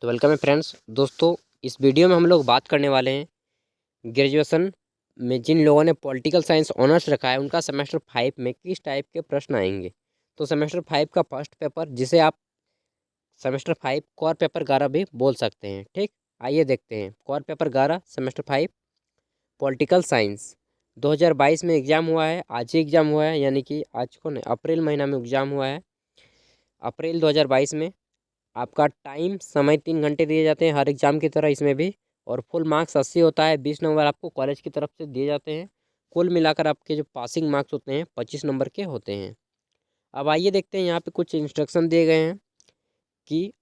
तो वेलकम है फ्रेंड्स। दोस्तों, इस वीडियो में हम लोग बात करने वाले हैं ग्रेजुएशन में जिन लोगों ने पॉलिटिकल साइंस ऑनर्स रखा है उनका सेमेस्टर 5 में किस टाइप के प्रश्न आएंगे। तो सेमेस्टर 5 का फर्स्ट पेपर, जिसे आप सेमेस्टर 5 कोर पेपर 11 भी बोल सकते हैं। ठीक, आइए देखते हैं। Core paper 11 semester 5 political science 2022 में एग्ज़ाम हुआ है। आज ही एग्ज़ाम हुआ है, यानी कि आज को नहीं, अप्रैल महीना में एग्ज़ाम हुआ है, अप्रैल 2022 में। आपका टाइम समय 3 घंटे दिए जाते हैं हर एग्ज़ाम की तरह इसमें भी, और फुल मार्क्स 80 होता है। 20 नंबर आपको कॉलेज की तरफ से दिए जाते हैं। कुल मिलाकर आपके जो पासिंग मार्क्स होते हैं 25 नंबर के होते हैं। अब आइए देखते हैं, यहाँ पे कुछ इंस्ट्रक्शन दिए गए हैं कि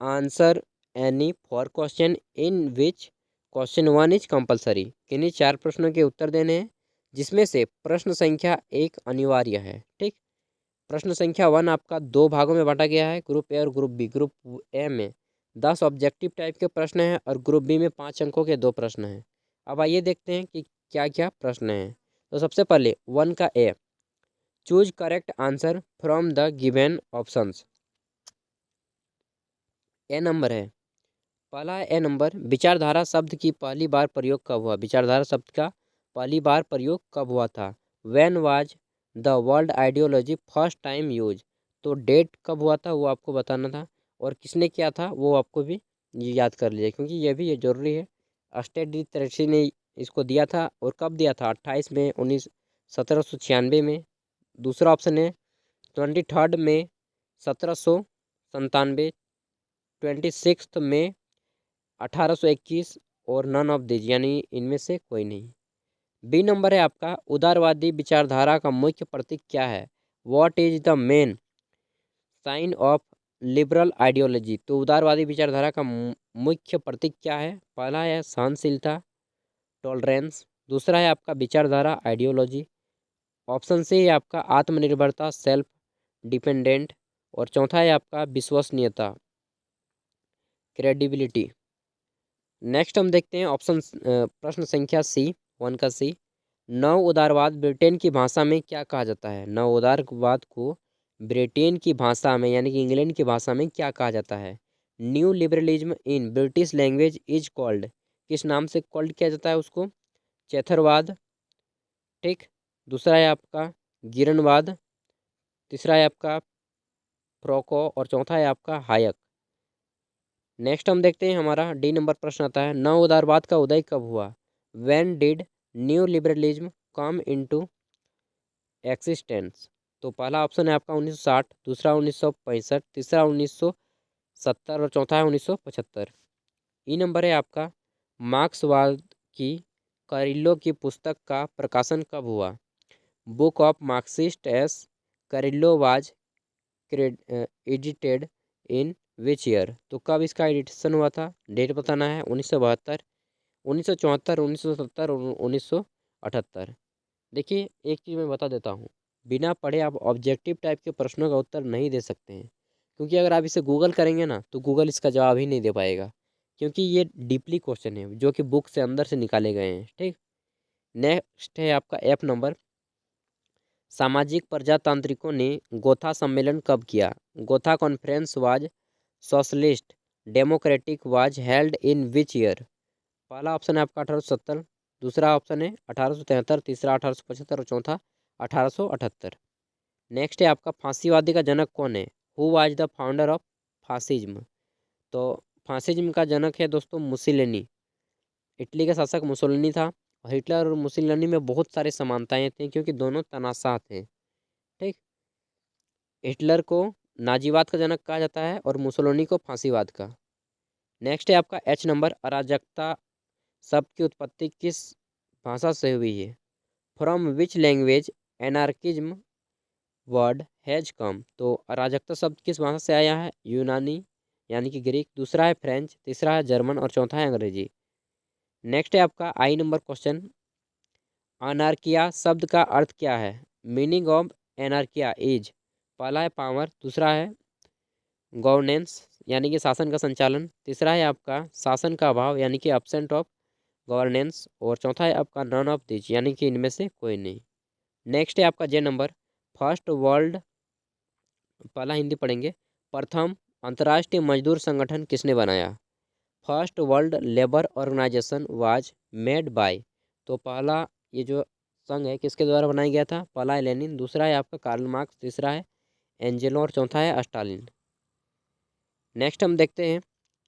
answer any for question in which question 1 is compulsory. किन्हीं 4 प्रश्नों के उत्तर देने हैं जिसमें से प्रश्न संख्या 1 अनिवार्य है। ठीक, प्रश्न संख्या 1 आपका 2 भागों में बांटा गया है, ग्रुप ए और ग्रुप बी। ग्रुप ए में 10 ऑब्जेक्टिव टाइप के प्रश्न हैं और ग्रुप बी में 5 अंकों के 2 प्रश्न हैं। अब आइए देखते हैं कि क्या क्या प्रश्न हैं। तो सबसे पहले 1 का A, choose correct answer from the given options. A नंबर है, पहला ए नंबर, विचारधारा शब्द की पहली बार प्रयोग कब हुआ। विचारधारा शब्द का पहली बार प्रयोग कब हुआ था। When was the world ideology first time use. तो डेट कब हुआ था वो आपको बताना था, और किसने किया था वो आपको भी याद कर लीजिए, क्योंकि ये जरूरी है। स्टेट डी त्रेसी ने इसको दिया था, और कब दिया था, 28 मई 1796 में। दूसरा ऑप्शन है 23 मई 1797, 26 मई 1821, और नन ऑफ दिस, यानी इनमें से कोई नहीं। बी नंबर है आपका, उदारवादी विचारधारा का मुख्य प्रतीक क्या है। What is the main sign of liberal ideology. तो उदारवादी विचारधारा का मुख्य प्रतीक क्या है। पहला है सहनशीलता, टॉलरेंस। दूसरा है आपका विचारधारा आइडियोलॉजी। ऑप्शन सी है आपका आत्मनिर्भरता, सेल्फ डिपेंडेंट। और चौथा है आपका विश्वसनीयता, क्रेडिबिलिटी। नेक्स्ट हम देखते हैं ऑप्शन प्रश्न संख्या सी, 1 का सी, नव उदारवाद ब्रिटेन की भाषा में क्या कहा जाता है। नव उदारवाद को ब्रिटेन की भाषा में, यानी कि इंग्लैंड की भाषा में क्या कहा जाता है। New liberalism in British language is called, किस नाम से कॉल्ड किया जाता है उसको। चैथरवाद। ठीक, दूसरा है आपका गिरनवाद। तीसरा है आपका फ्रोको, और चौथा है आपका हायक। नेक्स्ट हम देखते हैं, हमारा डी नंबर प्रश्न आता है, नव उदारवाद का उदय कब हुआ। When did new liberalism come into existence. तो पहला ऑप्शन है आपका 1960, दूसरा 1965, तीसरा 1970, और चौथा है 1975। ई नंबर है आपका, मार्क्सवाद की करिल्लो की पुस्तक का प्रकाशन कब हुआ। Book of Marxist S Carrillo was edited in which year. तो कब इसका एडिशन हुआ था, डेट बताना है। 1972, 1974, 1970 और 1978। देखिए, एक चीज़ मैं बता देता हूँ, बिना पढ़े आप ऑब्जेक्टिव टाइप के प्रश्नों का उत्तर नहीं दे सकते हैं, क्योंकि अगर आप इसे गूगल करेंगे ना तो गूगल इसका जवाब ही नहीं दे पाएगा, क्योंकि ये डीपली क्वेश्चन है जो कि बुक से अंदर से निकाले गए हैं। ठीक, नेक्स्ट है आपका एफ नंबर, सामाजिक प्रजातांत्रिकों ने गोथा सम्मेलन कब किया। Gotha conference was socialist democratic was held in which year. पहला ऑप्शन है आपका 1870, दूसरा ऑप्शन है 1873, तीसरा 1875 और चौथा 1878। नेक्स्ट है आपका, फांसीवादी का जनक कौन है। Who was the founder of fascism. तो फासिज्म का जनक है दोस्तों मुसोलिनी। इटली का शासक मुसोलिनी था, और हिटलर और मुसोलिनी में बहुत सारी समानताएं थी, क्योंकि दोनों तनाशाह थे। ठीक, हिटलर को नाजीवाद का जनक कहा जाता है और मुसोलिनी को फांसीवाद का। नेक्स्ट है आपका एच नंबर, अराजकता शब्द की उत्पत्ति किस भाषा से हुई है। From which language anarchism word has come. तो अराजकता शब्द किस भाषा से आया है, यूनानी यानी कि ग्रीक। दूसरा है फ्रेंच, तीसरा है जर्मन, और चौथा है अंग्रेजी। नेक्स्ट है आपका आई नंबर क्वेश्चन, अनार्किया शब्द का अर्थ क्या है। मीनिंग ऑफ एनार्किया इज, पहला है पावर, दूसरा है गवर्नेंस यानी कि शासन का संचालन, तीसरा है आपका शासन का अभाव यानी कि एब्सेंट ऑफ गवर्नेंस, और चौथा है आपका नन ऑफ दिस, यानी कि इनमें से कोई नहीं। नेक्स्ट है आपका जे नंबर, फर्स्ट वर्ल्ड, पहला हिंदी पढ़ेंगे, प्रथम अंतर्राष्ट्रीय मजदूर संगठन किसने बनाया? First world labour organisation was made by. तो पहला ये जो संघ है किसके द्वारा बनाया गया था? पहला है लेनिन, दूसरा है आपका कार्ल मार्क्स, तीसरा है एंजेलो और चौथा है स्टालिन। नेक्स्ट हम देखते हैं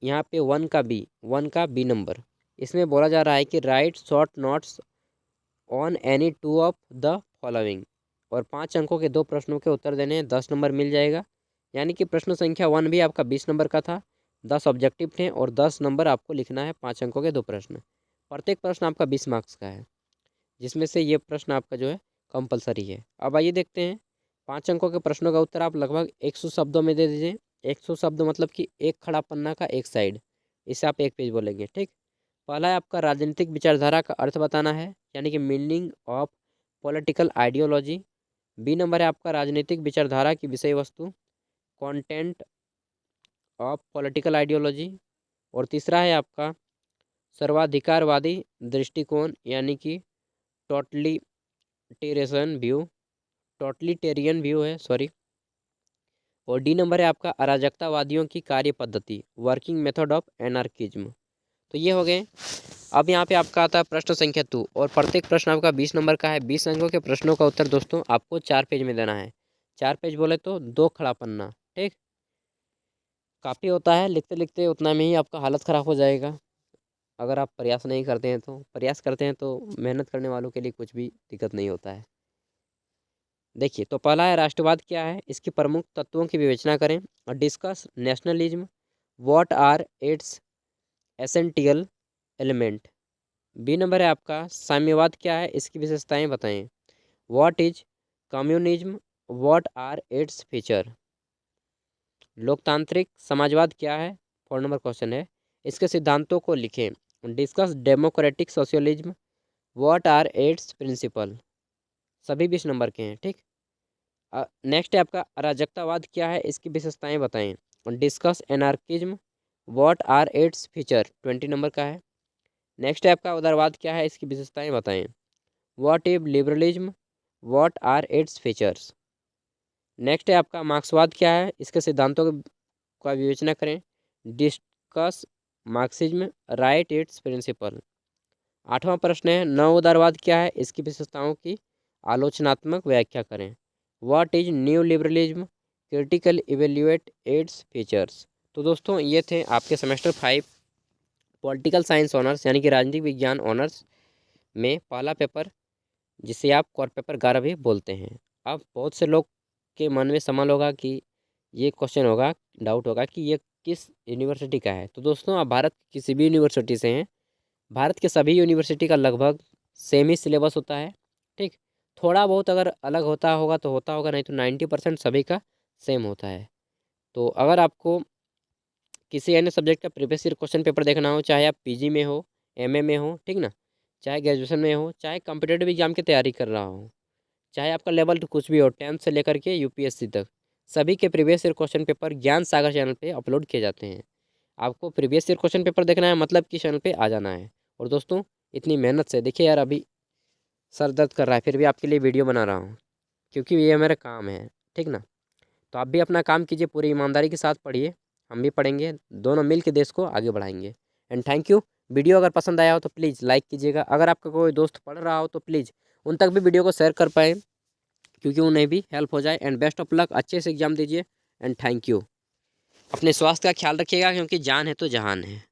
यहाँ पे 1 का बी नंबर। इसमें बोला जा रहा है कि right short notes on any two of the following, और 5 अंकों के 2 प्रश्नों के उत्तर देने हैं, 10 नंबर मिल जाएगा। यानी कि प्रश्न संख्या 1 भी आपका 20 नंबर का था, 10 ऑब्जेक्टिव थे और 10 नंबर आपको लिखना है, 5 अंकों के 2 प्रश्न। प्रत्येक प्रश्न आपका 20 मार्क्स का है, जिसमें से ये प्रश्न आपका जो है कंपलसरी है। अब आइए देखते हैं 5 अंकों के प्रश्नों का उत्तर आप लगभग 100 शब्दों में दे दीजिए। 100 शब्द मतलब कि एक खड़ा पन्ना का एक साइड, इसे आप एक पेज बोलेंगे, ठीक। पहला है आपका राजनीतिक विचारधारा का अर्थ बताना है, यानी कि meaning of political ideology. B number है आपका राजनीतिक विचारधारा की विषय वस्तु, कंटेंट ऑफ पॉलिटिकल आइडियोलॉजी। और तीसरा है आपका सर्वाधिकारवादी दृष्टिकोण, यानी कि टोटलिटेरियन व्यू है, सॉरी। और डी नंबर है आपका अराजकतावादियों की कार्य पद्धति, वर्किंग मेथड ऑफ एनार्किज्म। तो ये हो गए। अब यहाँ पे आपका आता है प्रश्न संख्या 2, और प्रत्येक प्रश्न आपका 20 नंबर का है। 20 अंकों के प्रश्नों का उत्तर दोस्तों आपको 4 पेज में देना है। 4 पेज बोले तो 2 खड़ा पन्ना, ठीक। काफ़ी होता है, लिखते लिखते उतना में ही आपका हालत ख़राब हो जाएगा अगर आप प्रयास नहीं करते हैं। तो प्रयास करते हैं तो मेहनत करने वालों के लिए कुछ भी दिक्कत नहीं होता है। देखिए, तो पहला है राष्ट्रवाद क्या है, इसकी प्रमुख तत्वों की विवेचना करें। और discuss nationalism, what are its essential element. B number है आपका साम्यवाद क्या है, इसकी विशेषताएं बताएं। What is communism, what are its feature. लोकतांत्रिक समाजवाद क्या है, 4 नंबर क्वेश्चन है, इसके सिद्धांतों को लिखें। Discuss democratic socialism, what are its principle. सभी 20 नंबर के हैं, ठीक। नेक्स्ट है आपका अराजकतावाद क्या है, इसकी विशेषताएं बताएं। Discuss anarchism, what are its feature, 20 नंबर का है। नेक्स्ट है आपका उदारवाद क्या है, इसकी विशेषताएं बताएं। What is liberalism, what are its features. Next है आपका मार्क्सवाद क्या है, इसके सिद्धांतों का विवेचना करें। Discuss Marxism, write its principle. 8वां प्रश्न है नव उदारवाद क्या है, इसकी विशेषताओं की आलोचनात्मक व्याख्या करें। What is new liberalism, critical evaluate its features. तो दोस्तों ये थे आपके सेमेस्टर 5 पॉलिटिकल साइंस ऑनर्स यानी कि राजनीतिक विज्ञान ऑनर्स में पहला पेपर, जिसे आप कोर पेपर 11 भी बोलते हैं। अब बहुत से लोग के मन में सवाल होगा कि ये क्वेश्चन होगा, डाउट होगा कि ये किस यूनिवर्सिटी का है। तो दोस्तों आप भारत की किसी भी यूनिवर्सिटी से हैं, भारत के सभी यूनिवर्सिटी का लगभग सेम ही सिलेबस होता है, ठीक। थोड़ा बहुत अगर अलग होता होगा तो होता होगा, नहीं तो 90% सभी का सेम होता है। तो अगर आपको किसी अन्य सब्जेक्ट का प्रीवियस ईयर क्वेश्चन पेपर देखना हो, चाहे आप पीजी में हो, एमए में हो, ठीक ना, चाहे ग्रेजुएशन में हो, चाहे कॉम्पिटेटिव एग्जाम की तैयारी कर रहा हो, चाहे आपका लेवल तो कुछ भी हो, 10th से लेकर के यूपीएससी तक, सभी के प्रीवियस ईयर क्वेश्चन पेपर ज्ञान सागर चैनल पे अपलोड किए जाते हैं। आपको प्रीवियस ईयर क्वेश्चन पेपर देखना है मतलब कि चैनल पे आ जाना है। और दोस्तों इतनी मेहनत से देखिए यार, अभी सर दर्द कर रहा है फिर भी आपके लिए वीडियो बना रहा हूँ, क्योंकि ये मेरा काम है, ठीक ना। तो आप भी अपना काम कीजिए, पूरी ईमानदारी के साथ पढ़िए, हम भी पढ़ेंगे, दोनों मिल के देश को आगे बढ़ाएंगे। And thank you. वीडियो अगर पसंद आया हो तो प्लीज़ लाइक कीजिएगा। अगर आपका कोई दोस्त पढ़ रहा हो तो प्लीज़ उन तक भी वीडियो को शेयर कर पाएँ, क्योंकि उन्हें भी हेल्प हो जाए। एंड बेस्ट ऑफ लक, अच्छे से एग्जाम दीजिए। And thank you. अपने स्वास्थ्य का ख्याल रखिएगा, क्योंकि जान है तो जहान है।